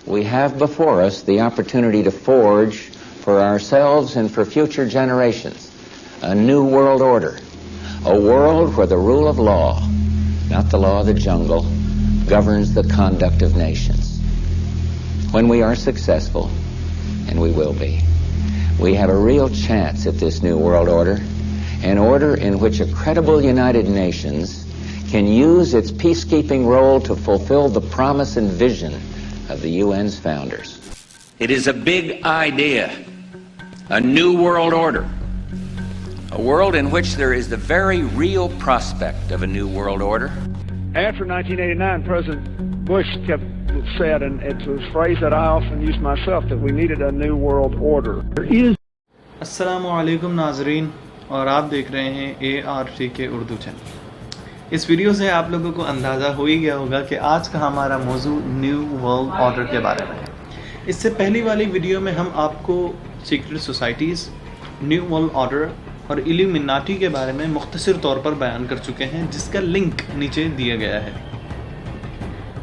we have before us the opportunity to forge for ourselves and for future generations a new world order, a world where the rule of law, not the law of the jungle, governs the conduct of nations. When we are successful, and we will be, we have a real chance at this new world order, an order in which a credible United Nations can use its peacekeeping role to fulfill the promise and vision of the UN's founders. It is a big idea, a new world order, a world in which there is the very real prospect of a new world order. After 1989, President Bush said, and it's a phrase that I often use myself, that we needed a new world order. Assalamu alaikum नाजरीन, और आप देख रहे हैं ARTK Urdu channel. इस video से आप लोगों को अंदाज़ा हो ही गया होगा कि आज का हमारा मौजू न्यू वर्ल्ड ऑर्डर के बारे में है। इससे पहली वाली वीडियो में हम आपको secret societies, new world order और इल्यूमिनाटी के बारे में मुख्तसर तौर पर बयान कर चुके हैं, जिसका लिंक नीचे दिया गया है।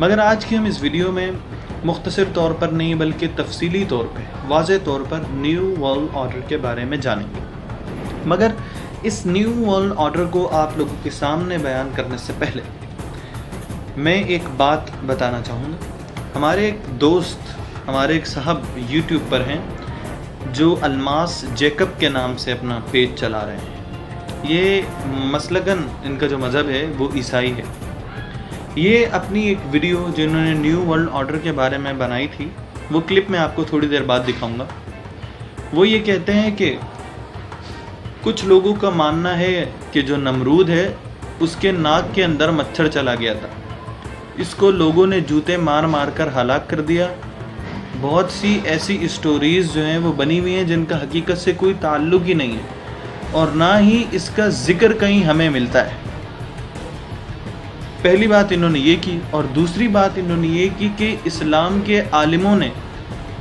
मगर आज की हम इस वीडियो में मुख्तसर तौर पर नहीं बल्कि तफसीली तौर पे, वाज़े तौर पर न्यू वर्ल्ड ऑर्डर के बारे में जानेंगे। मगर इस न्यू वर्ल्ड ऑर्डर को आप लोगों के सामने बयान करने से पहले मैं एक बात बताना चाहूँगा। हमारे एक दोस्त, हमारे एक साहब यूट्यूब पर हैं जो अलमास जैकब के नाम से अपना पेज चला रहे हैं। ये मसलकन इनका जो मज़हब है वो ईसाई है। ये अपनी एक वीडियो जो इन्होंने न्यू वर्ल्ड ऑर्डर के बारे में बनाई थी, वो क्लिप मैं आपको थोड़ी देर बाद दिखाऊंगा। वो ये कहते हैं कि कुछ लोगों का मानना है कि जो नमरूद है उसके नाक के अंदर मच्छर चला गया था, इसको लोगों ने जूते मार मार कर हलाक कर दिया। बहुत सी ऐसी स्टोरीज़ जो हैं वो बनी हुई हैं जिनका हकीकत से कोई ताल्लुक़ ही नहीं है और ना ही इसका ज़िक्र कहीं हमें मिलता है। पहली बात इन्होंने ये की, और दूसरी बात इन्होंने ये की कि इस्लाम के आलिमों ने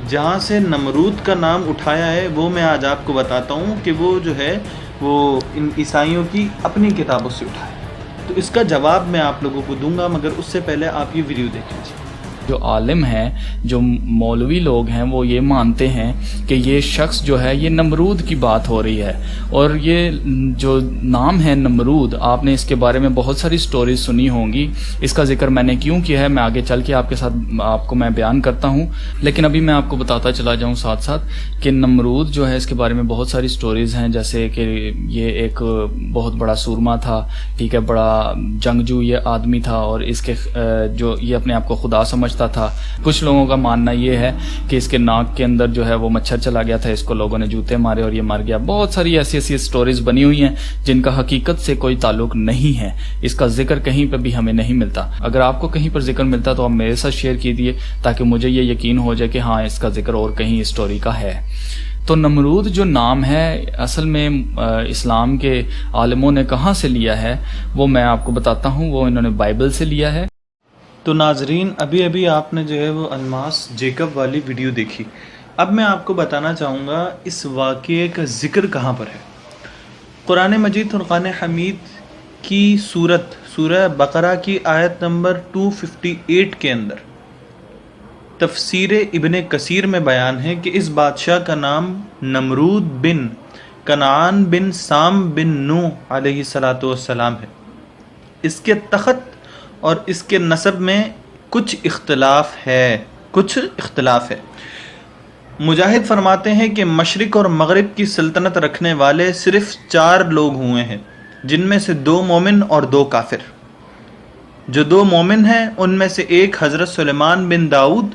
जहाँ से नमरूद का नाम उठाया है वो मैं आज आपको बताता हूँ कि वो जो है वो इन ईसाइयों की अपनी किताबों से उठाया है। तो इसका जवाब मैं आप लोगों को दूंगा, मगर उससे पहले आप ये वीडियो देख लीजिए। जो आलिम हैं, जो मौलवी लोग हैं, वो ये मानते हैं कि ये शख्स जो है ये नमरूद की बात हो रही है। और ये जो नाम है नमरूद, आपने इसके बारे में बहुत सारी स्टोरीज सुनी होंगी। इसका जिक्र मैंने क्यों किया है मैं आगे चल के आपको मैं बयान करता हूँ, लेकिन अभी मैं आपको बताता चला जाऊँ साथ साथ कि नमरूद जो है इसके बारे में बहुत सारी स्टोरीज हैं। जैसे कि ये एक बहुत बड़ा सूरमा था, ठीक है, बड़ा जंगजू ये आदमी था, और इसके जो ये अपने आप को खुदा समझ था। कुछ लोगों का मानना ये है कि इसके नाक के अंदर जो है वो मच्छर चला गया था, इसको लोगों ने जूते मारे और ये मर गया। बहुत सारी ऐसी ऐसी स्टोरीज बनी हुई हैं जिनका हकीकत से कोई ताल्लुक नहीं है। इसका जिक्र कहीं पर भी हमें नहीं मिलता। अगर आपको कहीं पर जिक्र मिलता तो आप मेरे साथ शेयर कीजिए ताकि मुझे ये यकीन हो जाए कि हाँ, इसका जिक्र और कहीं स्टोरी का है। तो नमरूद जो नाम है असल में इस्लाम के आलिमों ने कहाँ से लिया है वो मैं आपको बताता हूँ। वो इन्होंने बाइबल से लिया है। तो नाजरीन, अभी अभी आपने जो है वो अलमास जैकब वाली वीडियो देखी। अब मैं आपको बताना चाहूँगा इस वाक़ये का ज़िक्र कहाँ पर है। कुरान मजीद फुरक़ान हमीद की सूरह बकरा की आयत नंबर 258 के अंदर तफसीर इब्ने कसीर में बयान है कि इस बादशाह का नाम नमरूद बिन कनान बिन साम बिन नूह अलैहिस्सलातु वस्सलाम है। इसके तख़त और इसके नसब में कुछ इख्तलाफ है। मुजाहिद फरमाते हैं कि मशरिक और मगरिब की सल्तनत रखने वाले सिर्फ 4 लोग हुए हैं, जिनमें से 2 मोमिन और 2 काफिर। जो 2 मोमिन हैं उनमें से एक हज़रत सुलेमान बिन दाऊद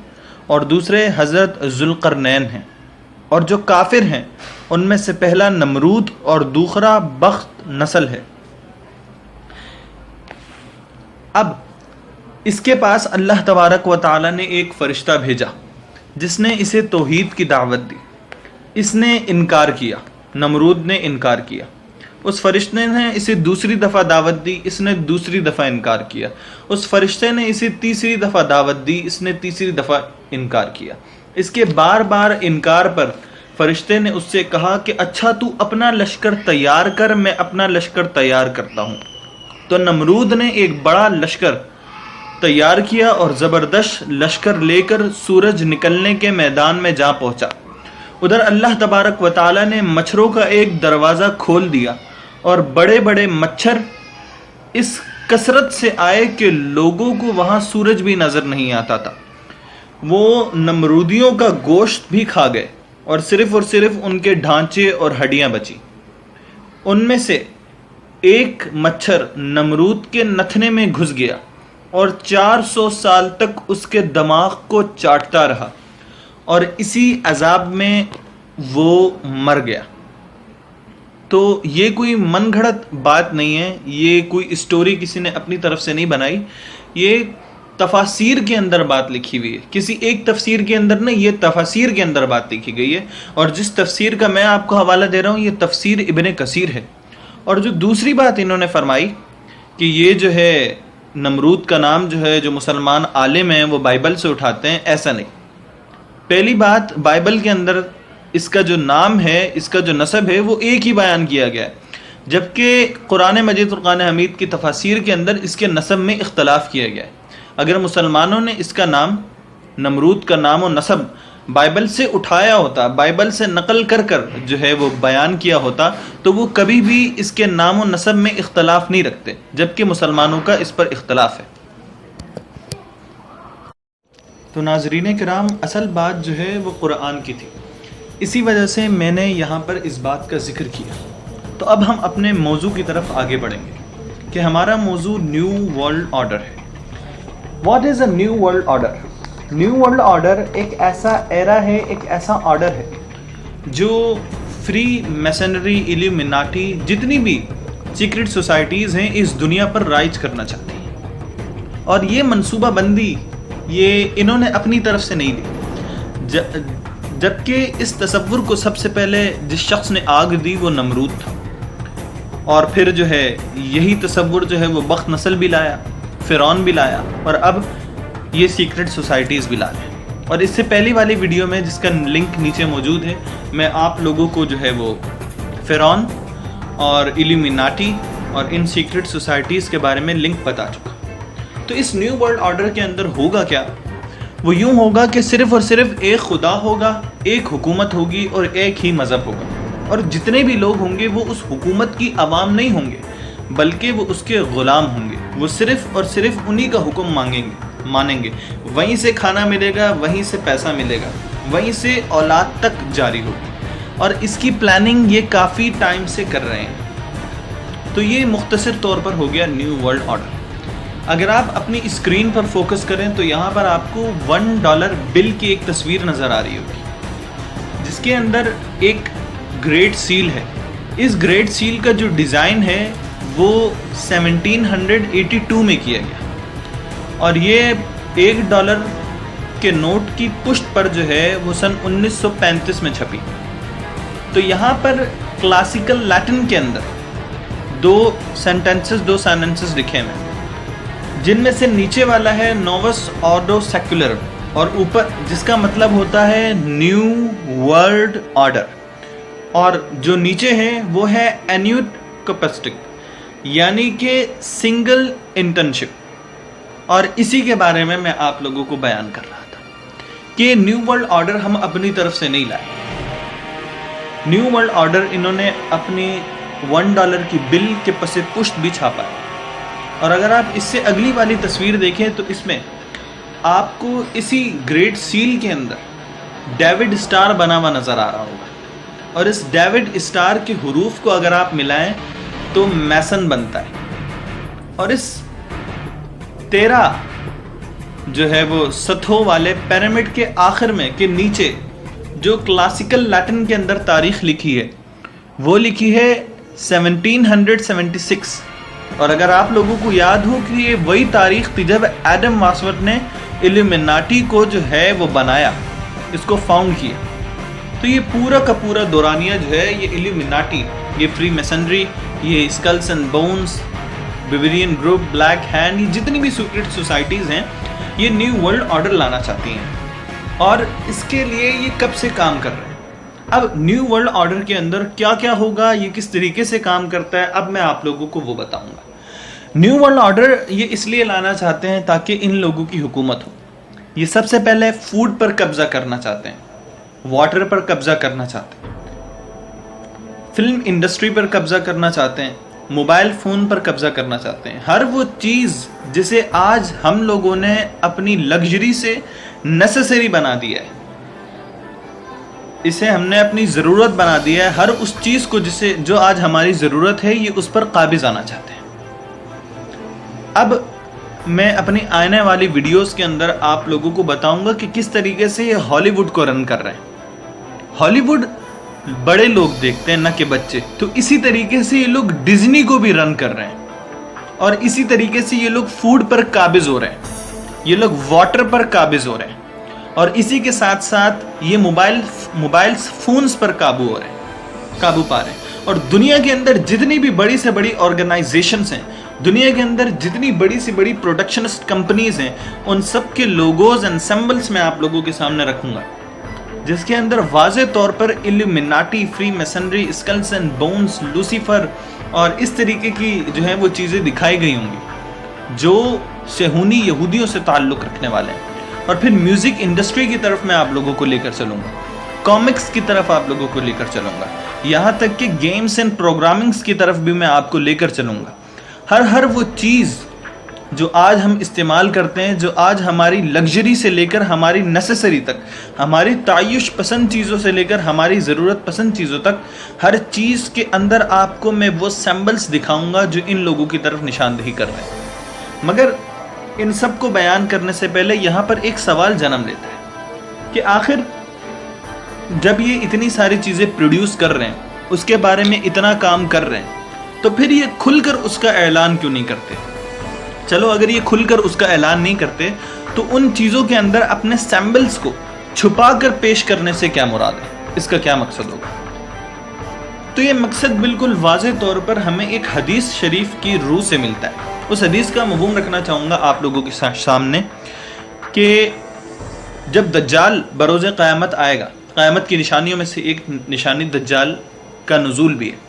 और दूसरे हज़रत ज़ुल्क़रनैन हैं, और जो काफिर हैं उनमें से पहला नमरूद और दूसरा बख्त नस्ल है। अब इसके पास अल्लाह तबारक व तआला ने एक फ़रिश्ता भेजा जिसने इसे तौहीद की दावत दी। इसने इनकार किया, नमरूद ने इनकार किया। उस फरिश्ते ने इसे दूसरी दफ़ा दावत दी, इसने दूसरी दफ़ा इनकार किया। उस फरिश्ते ने इसे तीसरी दफ़ा दावत दी, इसने तीसरी दफ़ा इनकार किया। इसके बार बार इनकार पर फरिश्ते ने उससे कहा कि अच्छा तू अपना लश्कर तैयार कर, मैं अपना लश्कर तैयार करता हूँ। तो नमरूद ने एक बड़ा लश्कर تیار کیا اور زبردست لشکر لے کر سورج نکلنے کے میدان میں جا پہنچا. ادھر اللہ تبارک و تعالی نے مچھروں کا ایک دروازہ کھول دیا اور بڑے بڑے مچھر اس کثرت سے آئے کہ لوگوں کو وہاں سورج بھی نظر نہیں آتا تھا. وہ نمرودیوں کا گوشت بھی کھا گئے اور صرف ان کے ڈھانچے اور ہڈیاں بچی. ان میں سے ایک مچھر نمرود کے نتھنے میں گھس گیا اور 400 سال تک اس کے دماغ کو چاٹتا رہا اور اسی عذاب میں وہ مر گیا. تو یہ کوئی من گھڑت بات نہیں ہے، یہ کوئی اسٹوری کسی نے اپنی طرف سے نہیں بنائی، یہ تفاسیر کے اندر بات لکھی ہوئی ہے. کسی ایک تفسیر کے اندر نہیں، یہ تفاسیر کے اندر بات لکھی گئی ہے. اور جس تفسیر کا میں آپ کو حوالہ دے رہا ہوں یہ تفسیر ابن کثیر ہے. اور جو دوسری بات انہوں نے فرمائی کہ یہ جو ہے نمرود کا نام جو ہے جو مسلمان عالم ہیں وہ بائبل سے اٹھاتے ہیں، ایسا نہیں. پہلی بات، بائبل کے اندر اس کا جو نام ہے، اس کا جو نسب ہے وہ ایک ہی بیان کیا گیا ہے، جبکہ قرآن مجید اور قرآن حمید کی تفاسیر کے اندر اس کے نسب میں اختلاف کیا گیا ہے. اگر مسلمانوں نے اس کا نام، نمرود کا نام و نسب بائبل سے اٹھایا ہوتا، بائبل سے نقل کر کر جو ہے وہ بیان کیا ہوتا، تو وہ کبھی بھی اس کے نام و نسب میں اختلاف نہیں رکھتے، جبکہ مسلمانوں کا اس پر اختلاف ہے. تو ناظرین کرام، اصل بات جو ہے وہ قرآن کی تھی، اسی وجہ سے میں نے یہاں پر اس بات کا ذکر کیا. تو اب ہم اپنے موضوع کی طرف آگے بڑھیں گے کہ ہمارا موضوع نیو ورلڈ آرڈر ہے. What is a new world order? New world order ایک ایسا ایرا ہے، ایک ایسا آرڈر ہے جو فری میسنری، ایلیومیناٹی، جتنی بھی سیکرٹ سوسائٹیز ہیں اس دنیا پر رائج کرنا چاہتی ہیں. اور یہ منصوبہ بندی یہ انہوں نے اپنی طرف سے نہیں دی، جبکہ اس تصور کو سب سے پہلے جس شخص نے آگ دی وہ نمرود تھا. اور پھر جو ہے یہی تصور جو ہے وہ بخت نسل بھی لایا، فرعون بھی لایا، اور اب یہ سیکرٹ سوسائٹیز بھی لا رہے ہیں. اور اس سے پہلی والی ویڈیو میں جس کا لنک نیچے موجود ہے، میں آپ لوگوں کو جو ہے وہ فرعون اور ایلیومیناٹی اور ان سیکرٹ سوسائٹیز کے بارے میں لنک بتا چکا. تو اس نیو ورلڈ آرڈر کے اندر ہوگا کیا؟ وہ یوں ہوگا کہ صرف اور صرف ایک خدا ہوگا، ایک حکومت ہوگی اور ایک ہی مذہب ہوگا. اور جتنے بھی لوگ ہوں گے وہ اس حکومت کی عوام نہیں ہوں گے، بلکہ وہ اس کے غلام ہوں گے. وہ صرف اور صرف انہی کا حکم مانیں گے. وہیں سے کھانا ملے گا، وہیں سے پیسہ ملے گا، وہیں سے اولاد تک جاری ہوگی. اور اس کی پلاننگ یہ کافی ٹائم سے کر رہے ہیں. تو یہ مختصر طور پر ہو گیا نیو ورلڈ آرڈر. اگر آپ اپنی اسکرین پر فوکس کریں تو یہاں پر آپ کو $1 بل کی ایک تصویر نظر آ رہی ہوگی، جس کے اندر ایک گریٹ سیل ہے. اس گریٹ سیل کا جو ڈیزائن ہے وہ 1782 میں کیا گیا، اور یہ $1 کے نوٹ کی پشت پر جو ہے وہ سن 1935 میں چھپی. تو یہاں پر کلاسیکل لیٹن کے اندر دو سینٹنسز لکھے ہوئے ہیں، جن میں سے نیچے والا ہے نووس آرڈو سیکولر، اور اوپر جس کا مطلب ہوتا ہے نیو ورلڈ آرڈر. اور جو نیچے ہے وہ ہے اینیوٹ کپسٹک، یعنی کہ سنگل انٹرنشپ. اور اسی کے بارے میں آپ لوگوں کو بیان کر رہا تھا کہ نیو ورلڈ آرڈر ہم اپنی طرف سے نہیں لائے. نیو ورلڈ آرڈر انہوں نے اپنی $1 کی بل کے پس پشت بھی چھاپا ہے. اور اگر آپ اس سے اگلی والی تصویر دیکھیں تو اس میں آپ کو اسی گریٹ سیل کے اندر ڈیوڈ اسٹار بنا ہوا نظر آ رہا ہوگا. اور اس ڈیوڈ اسٹار کے حروف کو اگر آپ ملائیں تو میسن بنتا ہے. اور اس 13 جو ہے وہ سطحوں والے پیرامڈ کے آخر میں کے نیچے جو کلاسیکل لیٹن کے اندر تاریخ لکھی ہے وہ لکھی ہے 1776. اور اگر آپ لوگوں کو یاد ہو کہ یہ وہی تاریخ تھی جب ایڈم واسورتھ نے ایلیومیناٹی کو جو ہے وہ بنایا، اس کو فاؤنڈ کیا. تو یہ پورا کا پورا دورانیہ جو ہے یہ ایلیومیناٹی، یہ فری میسنری، یہ skulls and bones, Bavarian group, black hand, یہ جتنی بھی سیکرٹ سوسائٹیز ہیں یہ نیو ورلڈ آرڈر لانا چاہتی ہیں. اور اس کے لیے یہ کب سے کام کر رہے ہیں. اب نیو ورلڈ آرڈر کے اندر کیا کیا ہوگا، یہ کس طریقے سے کام کرتا ہے، اب میں آپ لوگوں کو وہ بتاؤں گا. न्यू वर्ल्ड ऑर्डर ये इसलिए लाना चाहते हैं ताकि इन लोगों की हुकूमत हो। ये सबसे पहले फूड पर कब्जा करना चाहते हैं, वाटर पर कब्जा करना चाहते हैं, फिल्म इंडस्ट्री पर कब्जा करना चाहते हैं, मोबाइल फोन पर कब्जा करना चाहते हैं। हर वो चीज जिसे आज हम लोगों ने अपनी लग्जरी से नेसेसरी बना दिया है, इसे हमने अपनी ज़रूरत बना दिया है। हर उस चीज़ को जो आज हमारी ज़रूरत है, ये उस पर काबिज आना चाहते हैं। अब मैं अपनी आने वाली वीडियोस के अंदर आप लोगों को बताऊंगा कि किस तरीके से ये हॉलीवुड को रन कर रहे हैं। हॉलीवुड बड़े लोग देखते हैं, न कि बच्चे। तो इसी तरीके से ये लोग डिज्नी को भी रन कर रहे हैं, और इसी तरीके से ये लोग फूड पर काबिज हो रहे हैं, ये लोग वाटर पर काबिज हो रहे हैं, और इसी के साथ साथ ये मोबाइल फोन्स पर काबू पा रहे हैं। और दुनिया के अंदर जितनी भी बड़ी से बड़ी ऑर्गेनाइजेशंस हैं, दुनिया के अंदर जितनी बड़ी से बड़ी प्रोडक्शनिस्ट कंपनीज हैं, उन सब के लोगोज एंड सिंबल्स मैं आप लोगों के सामने रखूंगा, जिसके अंदर वाज़े तौर पर illuminati, freemasonry, skulls and bones, Lucifer और इस तरीके की जो है वो चीज़ें दिखाई गई होंगी जो सेहूनी यहूदियों से ताल्लुक़ रखने वाले हैं। और फिर म्यूज़िक इंडस्ट्री की तरफ मैं आप लोगों को लेकर चलूँगा, कॉमिक्स की तरफ आप लोगों को लेकर चलूँगा, यहाँ तक कि गेम्स एंड प्रोग्रामिंग्स की तरफ भी मैं आपको लेकर चलूँगा। हर वो चीज़ जो आज हम इस्तेमाल करते हैं, जो आज हमारी लग्जरी से लेकर हमारी नेसेसरी तक, हमारी तायुश पसंद चीज़ों से लेकर हमारी ज़रूरत पसंद चीज़ों तक, हर चीज़ के अंदर आपको मैं वो सिंबल्स दिखाऊंगा जो इन लोगों की तरफ निशानदेही कर रहे हैं। मगर इन सब को बयान करने से पहले यहाँ पर एक सवाल जन्म लेता है कि आखिर जब ये इतनी सारी चीज़ें प्रोड्यूस कर रहे हैं, उसके बारे में इतना काम कर रहे हैं, तो फिर ये खुलकर उसका ऐलान क्यों नहीं करते? चलो, अगर ये खुलकर उसका ऐलान नहीं करते तो उन चीज़ों के अंदर अपने सैम्बल्स को छुपा कर पेश करने से क्या मुराद है? इसका क्या मकसद होगा? तो ये मकसद बिल्कुल वाज़े तौर पर हमें एक हदीस शरीफ की रूह से मिलता है। उस हदीस का मफ़हूम रखना चाहूँगा आप लोगों के सामने कि जब दज्जाल बरोज़ क़यामत आएगा, क़यामत की निशानियों में से एक निशानी दज्जाल का नुज़ूल भी है।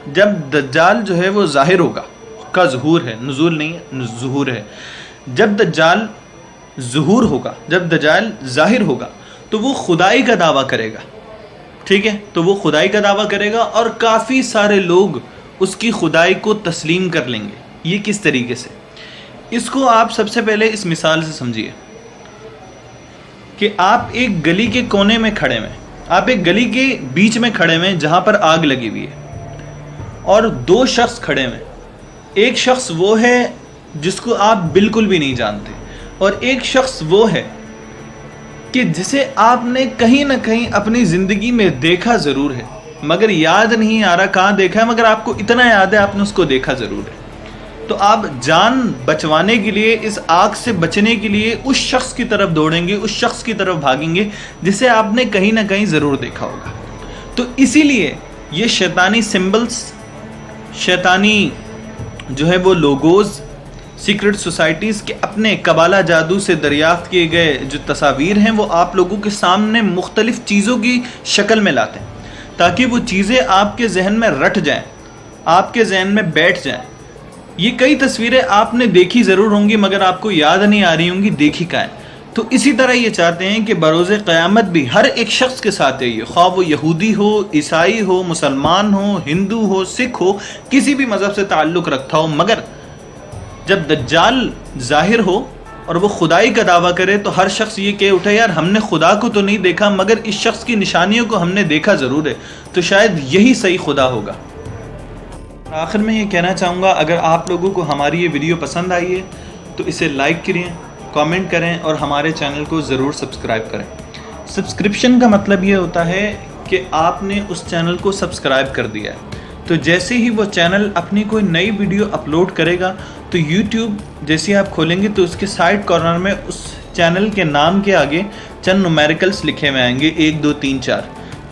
जब दज्जाल जो है वो ज़ाहिर होगा, का ज़ुहूर है, नुज़ूल नहीं है, ज़ुहूर है। जब दज्जाल ज़ुहूर होगा, जब दज्जाल ज़ाहिर होगा, तो वो खुदाई का दावा करेगा, ठीक है? तो वो खुदाई का दावा करेगा और काफ़ी सारे लोग उसकी खुदाई को तस्लीम कर लेंगे। ये किस तरीके से? इसको आप सबसे पहले इस मिसाल से समझिए कि आप एक गली के कोने में खड़े हैं, आप एक गली के बीच में खड़े हैं जहाँ पर आग लगी हुई है, और दो शख्स खड़े हैं। एक शख्स वो है जिसको आप बिल्कुल भी नहीं जानते, और एक शख्स वो है कि जिसे आपने कहीं ना कहीं अपनी ज़िंदगी में देखा ज़रूर है, मगर याद नहीं आ रहा कहाँ देखा है, मगर आपको इतना याद है आपने उसको देखा ज़रूर है। तो आप जान बचवाने के लिए, इस आग से बचने के लिए उस शख्स की तरफ दौड़ेंगे, उस शख्स की तरफ भागेंगे जिसे आपने कहीं ना कहीं ज़रूर देखा होगा। तो इसीलिए ये शैतानी सिंबल्स, शैतानी जो है वो लोगोज, सीक्रेट सोसाइटीज़ के अपने कबाला जादू से दरियाफ्त किए गए जो तस्वीर हैं, वो आप लोगों के सामने मुख्तलिफ़ चीज़ों की शक्ल में लाते हैं, ताकि वो चीज़ें आपके जहन में रट जाएं, आपके जहन में बैठ जाएं। ये कई तस्वीरें आपने देखी ज़रूर होंगी, मगर आपको याद नहीं आ रही होंगी देखी का है। तो इसी तरह ये चाहते हैं कि बरोज़े क़यामत भी हर एक शख्स के साथ है ये, ख्वाह वो यहूदी हो, ईसाई हो, मुसलमान हो, हिंदू हो, सिख हो, किसी भी मज़हब से ताल्लुक़ रखता हो, मगर जब दज्जाल ज़ाहिर हो और वो खुदाई का दावा करे तो हर शख्स ये कह उठे, यार हमने खुदा को तो नहीं देखा, मगर इस शख्स की निशानियों को हमने देखा ज़रूर है, तो शायद यही सही खुदा होगा। आखिर में ये कहना चाहूँगा, अगर आप लोगों को हमारी ये वीडियो पसंद आई है तो इसे लाइक करें, कमेंट करें और हमारे चैनल को ज़रूर सब्सक्राइब करें। सब्सक्रिप्शन का मतलब ये होता है कि आपने उस चैनल को सब्सक्राइब कर दिया है, तो जैसे ही वो चैनल अपनी कोई नई वीडियो अपलोड करेगा तो यूट्यूब जैसे आप खोलेंगे तो उसके साइड कॉर्नर में उस चैनल के नाम के आगे चंद न्यूमेरिकल्स लिखे हुए आएंगे, 1 2 3 4।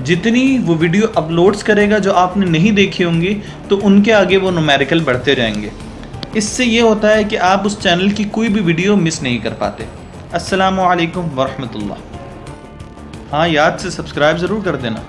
जितनी वो वीडियो अपलोड्स करेगा जो आपने नहीं देखी होंगी, तो उनके आगे वो न्यूमेरिकल बढ़ते रहेंगे। इससे ये होता है कि आप उस चैनल की कोई भी वीडियो मिस नहीं कर पाते। अस्सलामु अलैकुम वरहमतुल्लाह। हाँ, याद से सब्सक्राइब ज़रूर कर देना।